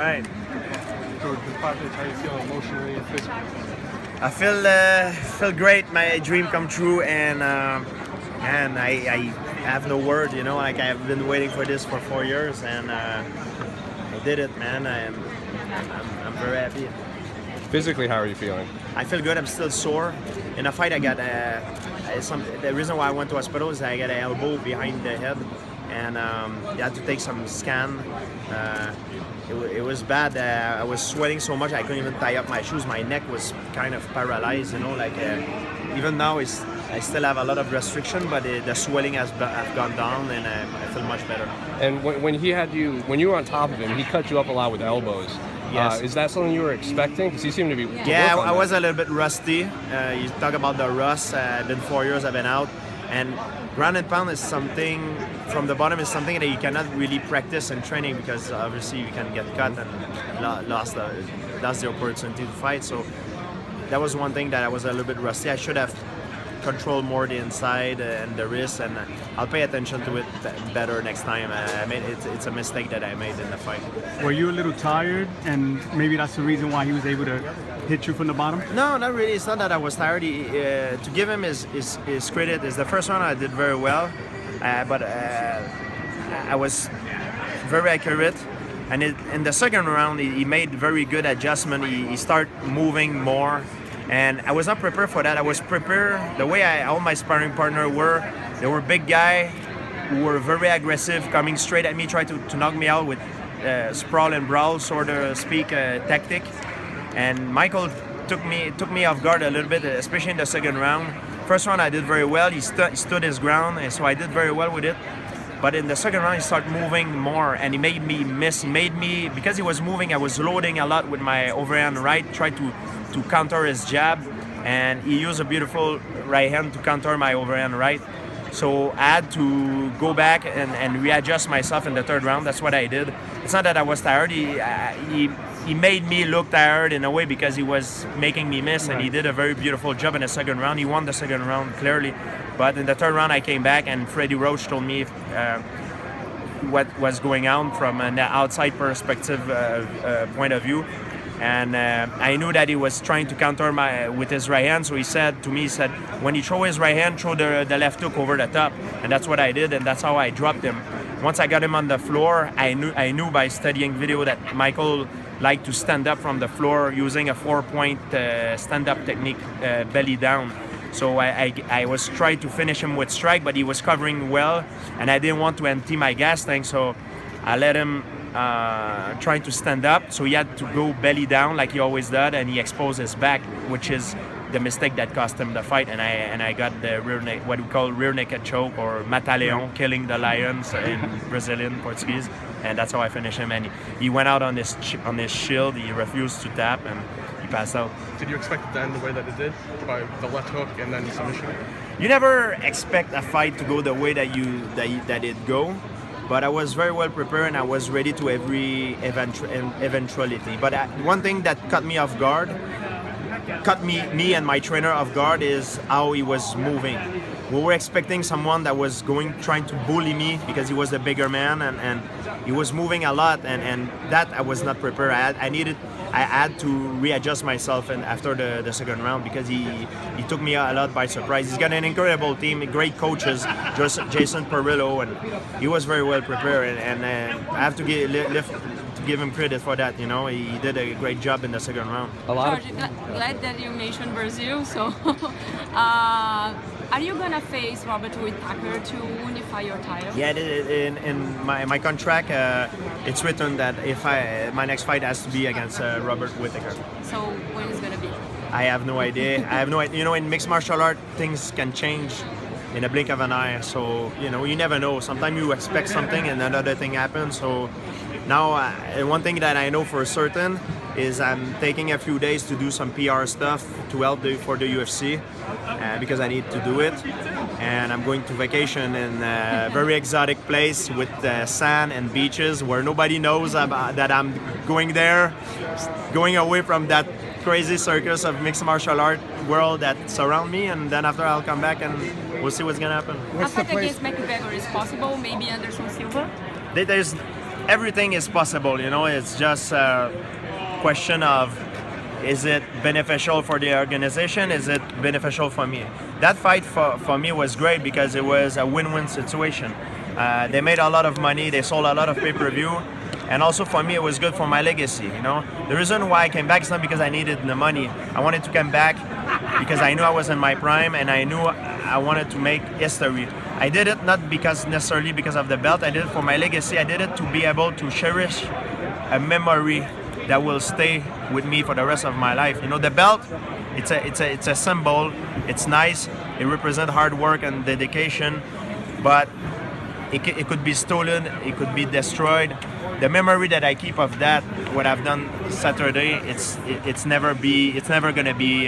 right. George, in 5 minutes, how you feel emotionally and physically? I feel great. My dream come true, and I have no word. You know, like I've been waiting for this for 4 years, and I did it, man. I'm very happy. Physically, how are you feeling? I feel good. I'm still sore. In a fight, I got the reason why I went to hospital is I got an elbow behind the head, and they had to take some scan. It was bad. I was sweating so much I couldn't even tie up my shoes. My neck was kind of paralyzed. You know, like even now I still have a lot of restriction, but the swelling has gone down, and I feel much better. And when you were on top of him, he cut you up a lot with elbows. Yes. Is that something you were expecting? Because he seemed to be. Yeah, I was a little bit rusty. You talk about the rust. Been 4 years I've been out, and ground and pound is something from the bottom is something that you cannot really practice in training because obviously you can get cut and lost the opportunity to fight. So that was one thing that I was a little bit rusty. I should have controlled more the inside and the wrist, and I'll pay attention to it better next time. It's a mistake that I made in the fight. Were you a little tired, and maybe that's the reason why he was able to hit you from the bottom? No, not really. It's not that I was tired. To give him his credit, is the first round I did very well, but I was very accurate. And in the second round, he made very good adjustment. He started moving more. And I was not prepared for that. I was prepared the way all my sparring partners were. They were big guys who were very aggressive, coming straight at me, trying to knock me out with sprawl and brawl, sort of speak tactic. And Michael took me off guard a little bit, especially in the second round. First round I did very well. He stood his ground, and so I did very well with it. But in the second round, he started moving more, and he made me miss. He made me, because he was moving, I was loading a lot with my overhand right, tried to counter his jab, and he used a beautiful right hand to counter my overhand right. So I had to go back and readjust myself in the third round. That's what I did. It's not that I was tired. He made me look tired in a way because he was making me miss, and he did a very beautiful job in the second round. He won the second round clearly. But in the third round, I came back, and Freddie Roach told me what was going on from an outside perspective point of view. And I knew that he was trying to counter with his right hand. So he said to me, when he throw his right hand, throw the left hook over the top. And that's what I did, and that's how I dropped him. Once I got him on the floor, I knew by studying video that Michael liked to stand up from the floor using a 4-point stand-up technique, belly down. So I was trying to finish him with strike, but he was covering well, and I didn't want to empty my gas tank, so I let him trying to stand up, so he had to go belly down like he always does, and he exposed his back, which is the mistake that cost him the fight. And I got the what we call rear naked choke, or mata-leão, killing the lions in Brazilian Portuguese, and that's how I finished him. And he went out on his shield. He refused to tap, and he passed out. Did you expect it to end the way that it did, by the left hook and then submission? You never expect a fight to go the way that it go. But I was very well prepared, and I was ready to every eventuality. But one thing that caught me off guard, me and my trainer off guard, is how he was moving. We were expecting someone that was trying to bully me because he was the bigger man, and he was moving a lot, and that I was not prepared. I had to readjust myself after the second round, because he took me a lot by surprise. He's got an incredible team, great coaches, Jason Perillo, and he was very well prepared. And I have to give him credit for that. You know, he did a great job in the second round. George, glad that you mentioned Brazil. So, are you gonna face Robert Whittaker to unify your title? Yeah, in my contract, it's written that if my next fight has to be against Robert Whittaker. So when is it gonna be? I have no idea. You know, in mixed martial art, things can change in a blink of an eye. So, you know, you never know. Sometimes you expect something and another thing happens. So now, one thing that I know for certain is I'm taking a few days to do some PR stuff to help for the UFC, because I need to do it. And I'm going to vacation in a very exotic place with sand and beaches where nobody knows that I'm going there, going away from that crazy circus of mixed martial art world that surround me. And then after I'll come back and we'll see what's gonna happen. A fight against McGregor is possible, maybe Anderson Silva? everything is possible. You know, it's just a question of, is it beneficial for the organization? Is it beneficial for me? That fight for me was great because it was a win-win situation. They made a lot of money. They sold a lot of pay-per-view. And also for me, it was good for my legacy, you know. The reason why I came back is not because I needed the money. I wanted to come back because I knew I was in my prime and I knew I wanted to make history. I did it not necessarily because of the belt. I did it for my legacy. I did it to be able to cherish a memory that will stay with me for the rest of my life. You know, the belt, it's a symbol. It's nice. It represents hard work and dedication, but it could be stolen. It could be destroyed. The memory that I keep of that, what I've done Saturday, it's never gonna be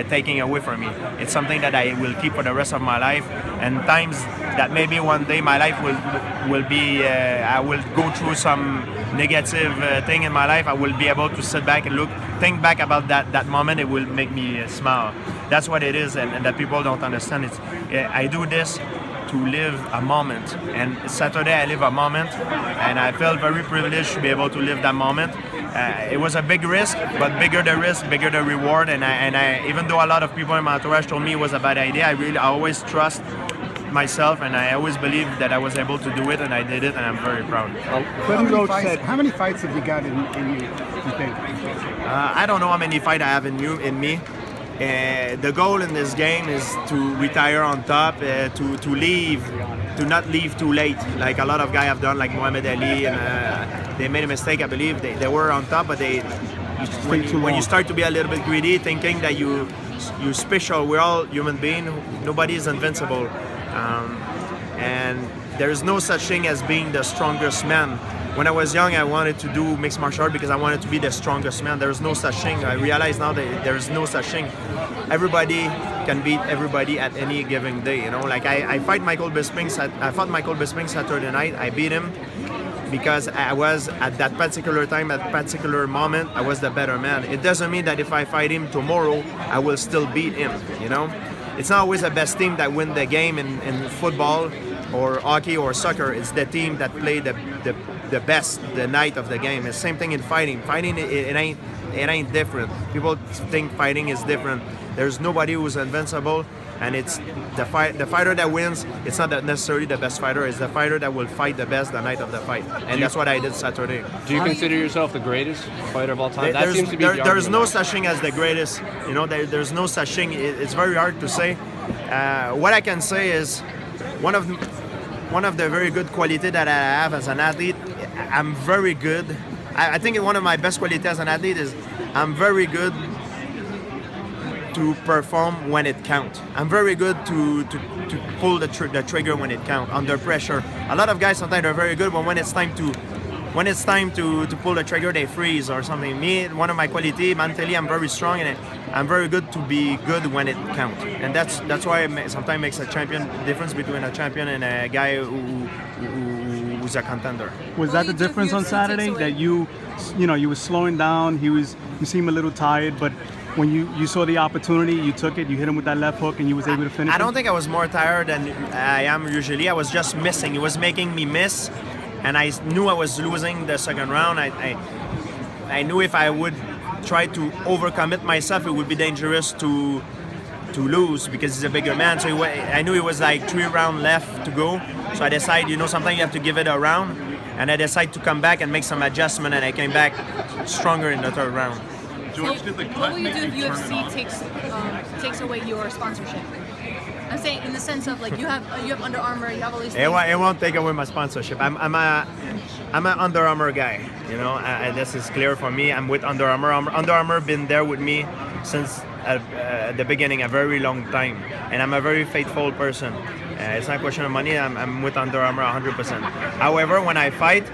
taken away from me. It's something that I will keep for the rest of my life. And times that maybe one day my life will be, I will go through some negative thing in my life. I will be able to sit back and think back about that moment. It will make me smile. That's what it is, and that people don't understand. I do this to live a moment, and Saturday I live a moment, and I felt very privileged to be able to live that moment. It was a big risk, but bigger the risk, bigger the reward. And I even though a lot of people in my entourage told me it was a bad idea, I always trust myself, and I always believed that I was able to do it, and I did it, and I'm very proud. How many fights have you got in you think? I don't know how many fights I have in me. The goal in this game is to retire on top, to not leave too late, like a lot of guys have done, like Muhammad Ali, and they made a mistake. I believe they were on top, but when you start to be a little bit greedy, thinking that you special, we're all human beings, nobody is invincible, and there is no such thing as being the strongest man. When I was young, I wanted to do mixed martial art because I wanted to be the strongest man. There is no such thing. I realize now that there is no such thing. Everybody can beat everybody at any given day. You know, like I fought Michael Bisping Saturday night. I beat him because I was at that particular time, at that particular moment, I was the better man. It doesn't mean that if I fight him tomorrow, I will still beat him. You know, it's not always the best team that win the game in football or hockey or soccer. It's the team that play the best the night of the game. It's the same thing in fighting. Fighting, it ain't different. People think fighting is different. There's nobody who's invincible, and it's the fighter that wins. It's not necessarily the best fighter. It's the fighter that will fight the best the night of the fight, and that's what I did Saturday. Do you consider yourself the greatest fighter of all time? There's no such thing as the greatest. You know, there's no such thing. It's very hard to say. What I can say is one of the very good quality that I have as an athlete, I'm very good. I think one of my best qualities as an athlete is I'm very good to perform when it counts. I'm very good to pull the trigger when it counts, under pressure. A lot of guys sometimes are very good, but when it's time to pull the trigger, they freeze or something. Me, one of my qualities, mentally, I'm very strong, and I'm very good to be good when it counts. And that's why it sometimes makes a champion, difference between a champion and a guy who's a contender. Was that the difference on Saturday? That you were slowing down, you seemed a little tired, but when you saw the opportunity, you took it, you hit him with that left hook, and you was able to finish I don't think I was more tired than I am usually. I was just missing. It was making me miss, and I knew I was losing the second round. I knew if I would try to overcommit myself, it would be dangerous to lose because he's a bigger man. So I knew it was like 3 rounds left to go. So I decided, sometimes you have to give it a round, and I decided to come back and make some adjustment, and I came back stronger in the third round. George, what will you do if UFC takes away your sponsorship? I'm saying in the sense of like you have Under Armour, you have all these things. It won't take away my sponsorship. I'm an Under Armour guy. This is clear for me. I'm with Under Armour. Under Armour been there with me since the beginning, a very long time, and I'm a very faithful person. It's not a question of money. I'm with Under Armour 100%. However, when I fight,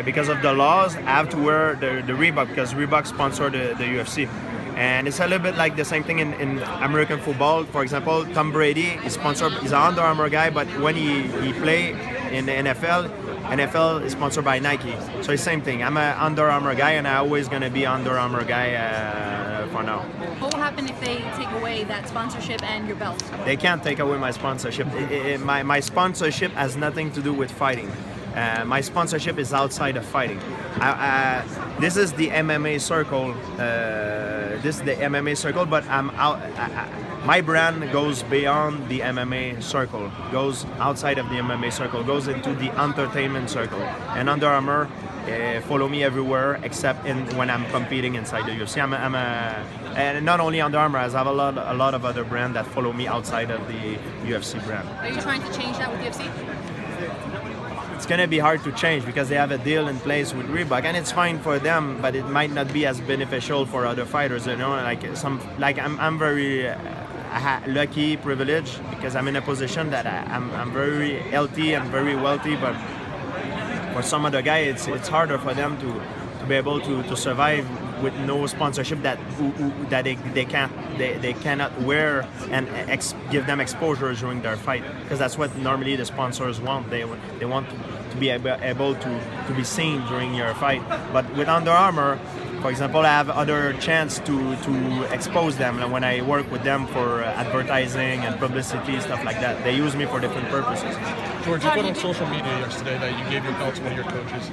because of the laws, I have to wear the Reebok because Reebok sponsor the UFC. And it's a little bit like the same thing in American football. For example, Tom Brady is sponsored. He's an Under Armour guy, but when he play in the NFL is sponsored by Nike. So it's the same thing. I'm an Under Armour guy, and I'm always gonna be Under Armour guy for now. What will happen if they take away that sponsorship and your belt? They can't take away my sponsorship. My sponsorship has nothing to do with fighting. My sponsorship is outside of fighting. This is the MMA circle. This is the MMA circle, but I'm out. My brand goes beyond the MMA circle, goes outside of the MMA circle, goes into the entertainment circle. And Under Armour follow me everywhere except when I'm competing inside the UFC. And not only Under Armour, I have a lot of other brands that follow me outside of the UFC brand. Are you trying to change that with UFC? It's gonna be hard to change because they have a deal in place with Reebok, and it's fine for them, but it might not be as beneficial for other fighters. You know, I'm very lucky, privileged, because I'm in a position that I'm very healthy and very wealthy, but for some other guy, it's harder for them to be able to survive with no sponsorship that they cannot wear and give them exposure during their fight, because that's what normally the sponsors want. They want to be able to be seen during your fight. But with Under Armour, for example, I have other chance to expose them. Like when I work with them for advertising and publicity, stuff like that. They use me for different purposes. George, you put on social media yesterday that you gave your belt to one of your coaches.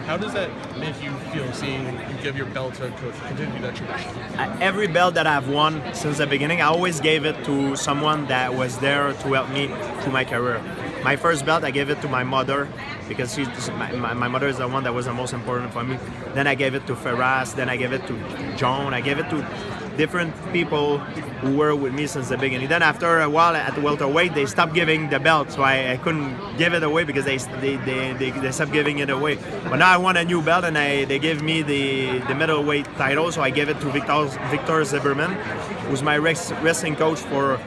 How does that make you feel, seeing you give your belt to a coach, continue that tradition? Every belt that I've won since the beginning, I always gave it to someone that was there to help me through my career. My first belt, I gave it to my mother, because my mother is the one that was the most important for me. Then I gave it to Ferraz, then I gave it to John, I gave it to different people who were with me since the beginning. Then after a while at the welterweight, they stopped giving the belt, so I couldn't give it away because they stopped giving it away. But now I won a new belt, and they gave me the middleweight title, so I gave it to Victor Zimmerman, who's my wrestling coach for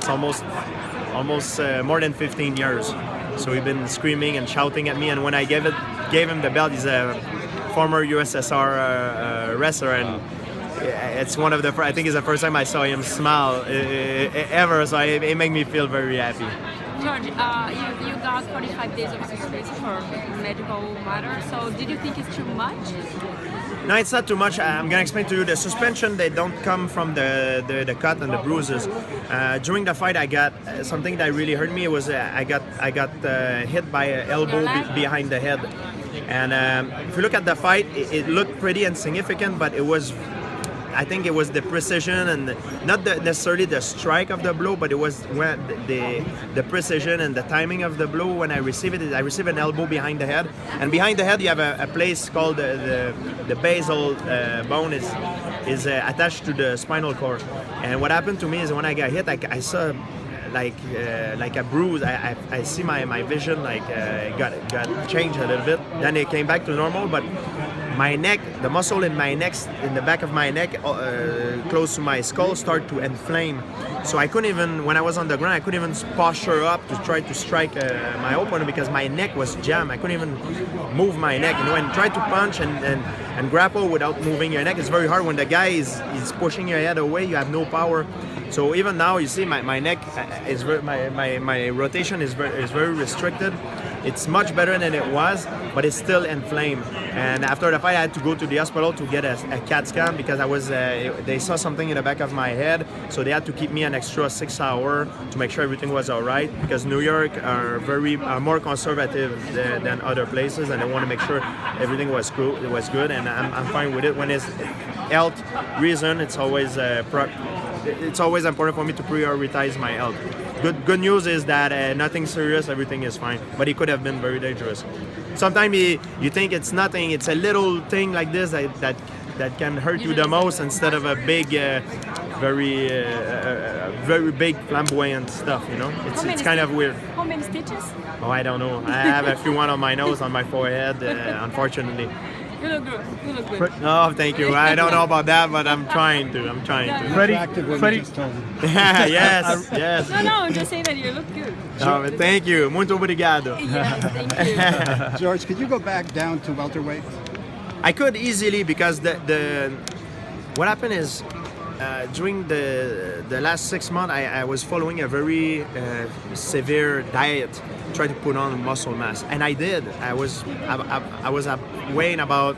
almost more than 15 years. So he's been screaming and shouting at me, and when I gave him the belt, he's a former USSR wrestler, and it's one of the I think it's the first time I saw him smile ever, so it made me feel very happy. George, you got 45 days of suspension for medical matter, so did you think it's too much? No, it's not too much. I'm gonna explain to you. The suspension, they don't come from the cut and the bruises. During the fight, I got something that really hurt me. It was I got hit by an elbow behind the head. And if you look at the fight, it looked pretty insignificant, but I think it was the precision and not necessarily the strike of the blow, but it was when the precision and the timing of the blow. When I received it, I received an elbow behind the head, and behind the head you have a place called the basal bone is attached to the spinal cord. And what happened to me is when I got hit, I saw like a bruise. I see my vision got changed a little bit. Then it came back to normal, but my neck, the muscle in my neck, in the back of my neck, close to my skull, started to inflame. So I couldn't even, when I was on the ground, I couldn't even posture up to try to strike my opponent because my neck was jammed. I couldn't even move my neck, and try to punch and grapple without moving your neck. It's very hard when the guy is pushing your head away. You have no power. So even now, you see, my neck is my rotation is very restricted. It's much better than it was, but it's still inflamed. And after the fight, I had to go to the hospital to get a CAT scan because they saw something in the back of my head. So they had to keep me an extra 6 hours to make sure everything was all right. Because New York are more conservative than other places, and they want to make sure everything was good. It was good, and I'm fine with it. When it's health reason, it's always important for me to prioritize my health. Good news is that nothing serious, everything is fine. But it could have been very dangerous. Sometimes you think it's nothing, it's a little thing like this that can hurt you the most instead of a big, very big flamboyant stuff. It's kind of weird. How many stitches? Oh, I don't know. I have a few one on my nose, on my forehead, unfortunately. You look good. You look good. Oh, thank you. I don't know about that, but I'm trying to. Freddie, Yes. No, I'm just saying that you look good. Oh, thank you. Muito obrigado. Yes, thank you. George, could you go back down to welterweight? I could easily because what happened is during the last 6 months I was following a very severe diet, try to put on muscle mass, and I did. I was weighing about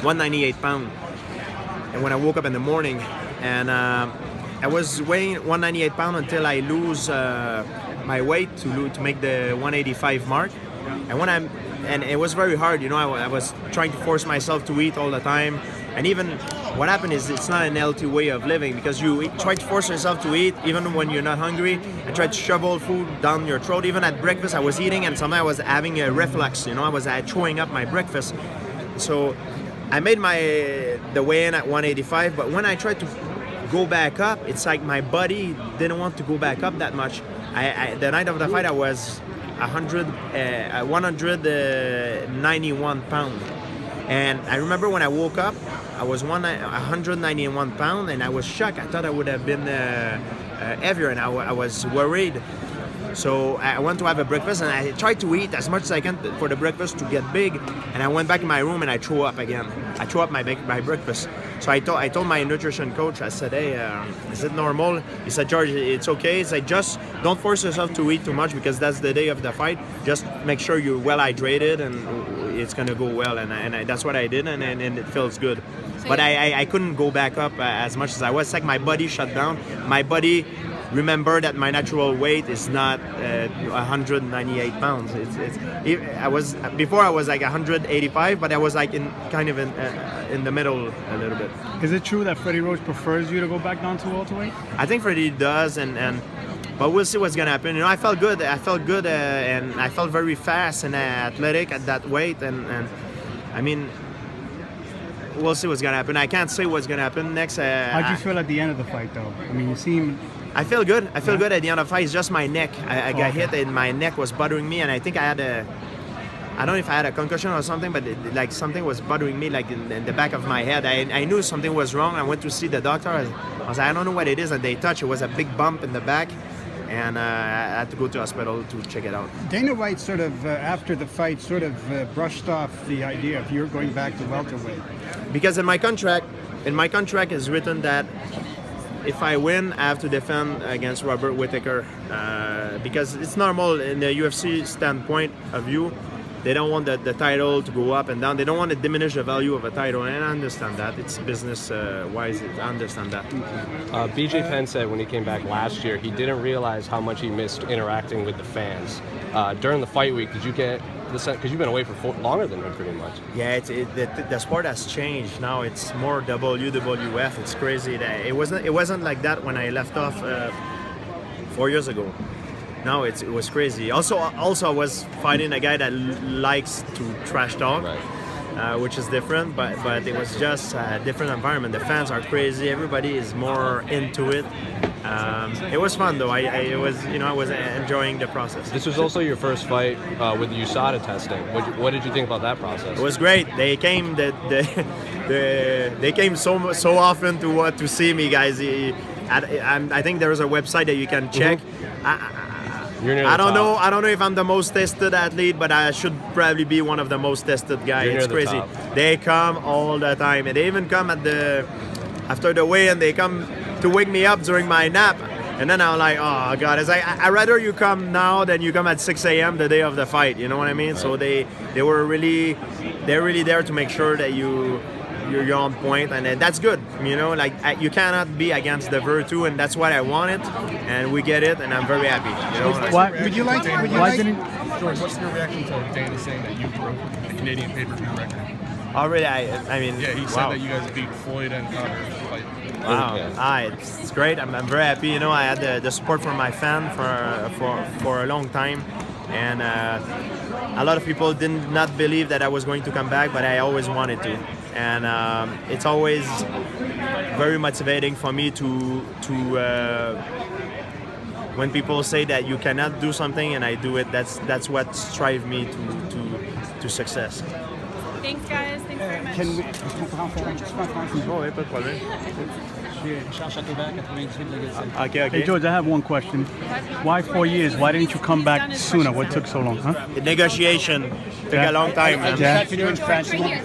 198 pounds, and when I woke up in the morning, and I was weighing 198 pounds until I lose my weight to make the 185 mark. And it was very hard, you know. I was trying to force myself to eat all the time, and even what happened is it's not an healthy way of living, because you try to force yourself to eat even when you're not hungry, and try to shovel food down your throat. Even at breakfast, I was eating, and sometimes I was having a reflux, you know. I was throwing up my breakfast. So I made the weigh-in at 185, but when I tried to go back up, it's like my body didn't want to go back up that much. The night of the fight, I was 191 pounds. And I remember when I woke up, I was 191 pounds, and I was shocked. I thought I would have been heavier, and I was worried. So I went to have a breakfast, and I tried to eat as much as I can for the breakfast to get big. And I went back in my room and I threw up again. I threw up my breakfast. So I told my nutrition coach, I said, hey, is it normal? He said, George, it's okay. He said, just don't force yourself to eat too much, because that's the day of the fight. Just make sure you're well hydrated, and it's gonna go well. And that's what I did, and it feels good. But I couldn't go back up as much as I was. It's like my body shut down. My body remember that my natural weight is not 198 pounds. Before I was like 185, but I was like in the middle a little bit. Is it true that Freddie Roach prefers you to go back down to welterweight? I think Freddie does, but we'll see what's gonna happen. You know, I felt good, and I felt very fast and athletic at that weight, and I mean, we'll see what's gonna happen. I can't say what's gonna happen next. How'd you feel at the end of the fight, though? I mean, you seem. I feel good. I feel good at the end of the fight. It's just my neck. I got hit, and my neck was bothering me, and I think I don't know if I had a concussion or something, but like something was bothering me, like in the back of my head. I knew something was wrong. I went to see the doctor. I was like, I don't know what it is, and they touched. It was a big bump in the back, and I had to go to the hospital to check it out. Dana White sort of, after the fight, sort of brushed off the idea of you're going back to welterweight. Because in my contract is written that if I win, I have to defend against Robert Whittaker, because it's normal in the UFC standpoint of view. They don't want the title to go up and down. They don't want to diminish the value of a title, and I understand that. It's business-wise. I understand that. BJ Penn said when he came back last year, he didn't realize how much he missed interacting with the fans. During the fight week, did you get the sense, because you've been away for longer than him pretty much? Yeah, the sport has changed now. It's more WWF. It's crazy. It wasn't like that when I left off 4 years ago. No, it was crazy. Also, I was fighting a guy that likes to trash talk, right. Which is different. But it was just a different environment. The fans are crazy. Everybody is more into it. It was fun though. I was enjoying the process. This was also your first fight with USADA testing. What did you think about that process? It was great. They came. They came so often to see me, guys. I think there is a website that you can check. Mm-hmm. I don't know if I'm the most tested athlete, but I should probably be one of the most tested guys. It's crazy. They come all the time, and they even come after the weigh, and they come to wake me up during my nap. And then I'm like, oh God, it's like I'd rather you come now than you come at 6 a.m. the day of the fight. You know what I mean? Right. So they're really there to make sure that you're on point, and that's good. You know, like you cannot be against the Virtu, and that's what I wanted, and we get it, and I'm very happy. You know, George, what's your reaction to Dana saying that you broke the Canadian pay-per-view record? Already, I mean, yeah, he said that you guys beat Floyd and Conor fight. Wow, it's great. I'm very happy. You know, I had the support from my fan for a long time, and a lot of people did not believe that I was going to come back, but I always wanted to. And it's always very motivating for me to when people say that you cannot do something and I do it. That's what strives me to success. Thanks, guys. Thanks very much. Oh, pas de problème. Okay. Hey George, I have one question. Why 4 years? Why didn't you come back sooner? What took so long, huh? The negotiation took a long time, man. Yeah. George, right here.